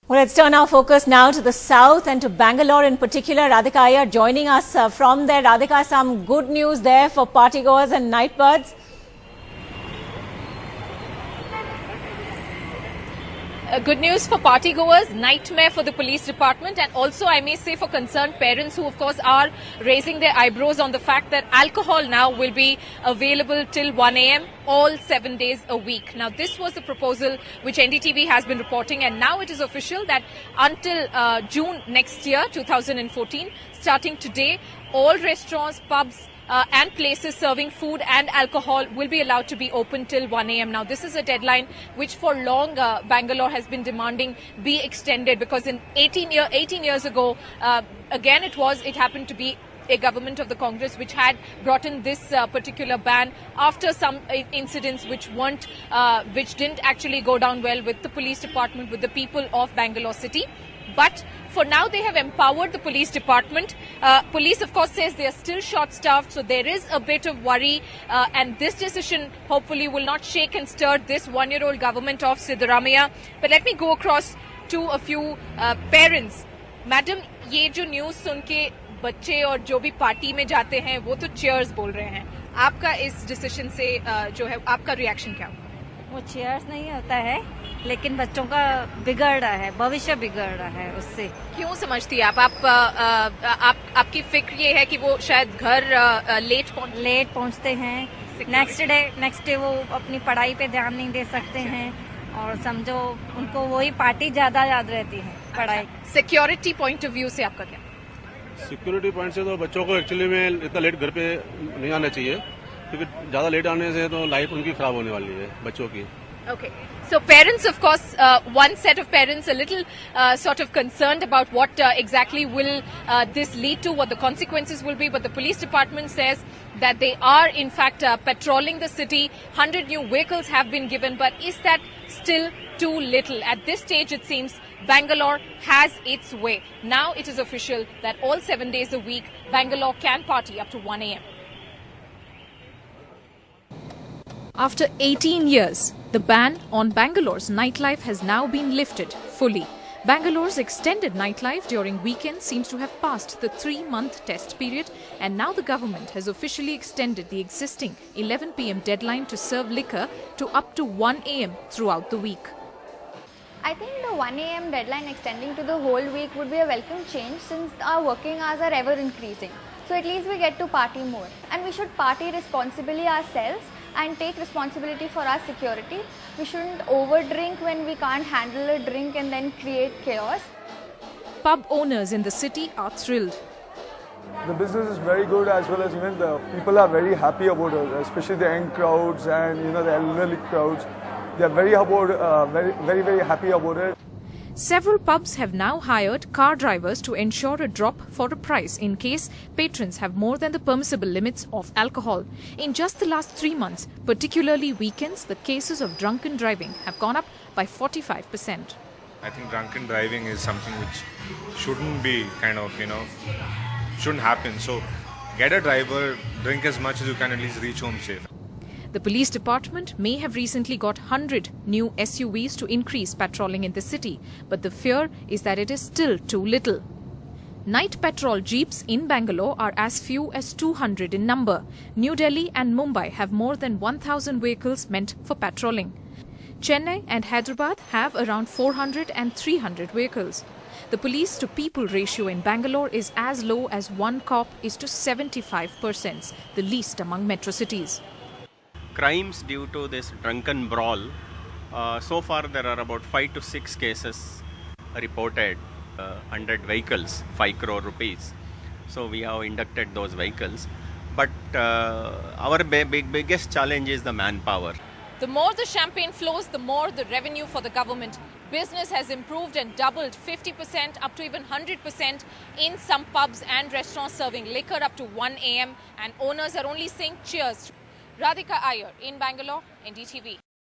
Well, let's turn our focus now to the south and to Bangalore in particular. Radhika Iyer joining us from there. Radhika, some good news there for partygoers and nightbirds. Good news for partygoers, nightmare for the police department, and also I may say for concerned parents who of course are raising their eyebrows on the fact that alcohol now will be available till 1 a.m. all 7 days a week. Now this was the proposal which NDTV has been reporting, and now it is official that until June next year, 2014, starting today, all restaurants, pubs, and places serving food and alcohol will be allowed to be open till 1 a.m. Now, this is a deadline which for long Bangalore has been demanding be extended, because in 18 years ago, again it happened to be a government of the Congress which had brought in this particular ban after some incidents which didn't actually go down well with the police department, with the people of Bangalore city. But for now, they have empowered the police department. Police, of course, says they are still short-staffed, so there is a bit of worry. And this decision, hopefully, will not shake and stir this one-year-old government of Siddaramaiah. But let me go across to a few parents. Madam, ये जो news सुन के बच्चे और जो भी party में जाते हैं, वो तो चीयर्स बोल रहे हैं. आपका इस डिसीजन से जो है, आपका रिएक्शन क्या? वो चीयर्स नहीं होता है, लेकिन बच्चों का बिगड़ रहा है, भविष्य बिगड़ रहा है उससे. क्यों समझती है आप आपकी फिक्र ये है कि वो शायद घर लेट पहुंचते हैं, नेक्स्ट डे वो अपनी पढ़ाई पे ध्यान नहीं दे सकते हैं, और समझो उनको वही पार्टी ज्यादा याद रहती है. पढ़ाई सिक्योरिटी पॉइंट ऑफ व्यू से आपका क्या? सिक्योरिटी पॉइंट से तो बच्चों को एक्चुअली में इतना लेट घर पे नहीं आना चाहिए, क्योंकि ज्यादा लेट आने से तो लाइफ उनकी खराब होने वाली है बच्चों की. Okay. So parents, of course, one set of parents a little sort of concerned about what exactly will this lead to, what the consequences will be. But the police department says that they are in fact patrolling the city. 100 new vehicles have been given. But is that still too little? At this stage, it seems Bangalore has its way. Now it is official that all 7 days a week, Bangalore can party up to 1 a.m. After 18 years, the ban on Bangalore's nightlife has now been lifted fully. Bangalore's extended nightlife during weekends seems to have passed the 3-month test period, and now the government has officially extended the existing 11 p.m. deadline to serve liquor to up to 1 a.m. throughout the week. I think the 1 a.m. deadline extending to the whole week would be a welcome change, since our working hours are ever increasing. So at least we get to party more, and we should party responsibly ourselves and take responsibility for our security. We shouldn't overdrink when we can't handle a drink and then create chaos. Pub owners in the city are thrilled. The business is very good, as well as the people are very happy about it, especially the young crowds and the elderly crowds. They are very happy about it. Several pubs have now hired car drivers to ensure a drop for a price in case patrons have more than the permissible limits of alcohol. In just the last 3 months, particularly weekends, the cases of drunken driving have gone up by 45%. I think drunken driving is something which shouldn't be shouldn't happen. So get a driver, drink as much as you can, at least reach home safe. The police department may have recently got 100 new SUVs to increase patrolling in the city, but the fear is that it is still too little. Night patrol jeeps in Bangalore are as few as 200 in number. New Delhi and Mumbai have more than 1,000 vehicles meant for patrolling. Chennai and Hyderabad have around 400 and 300 vehicles. The police-to-people ratio in Bangalore is as low as 1 cop is to 75%, the least among metro cities. Crimes due to this drunken brawl, so far there are about 5 to 6 cases reported, 100 vehicles, 5 crore rupees. So we have inducted those vehicles. But our biggest challenge is the manpower. The more the champagne flows, the more the revenue for the government. Business has improved and doubled 50% up to even 100% in some pubs and restaurants serving liquor up to 1 a.m. and owners are only saying cheers. Radhika Iyer in Bangalore, NDTV.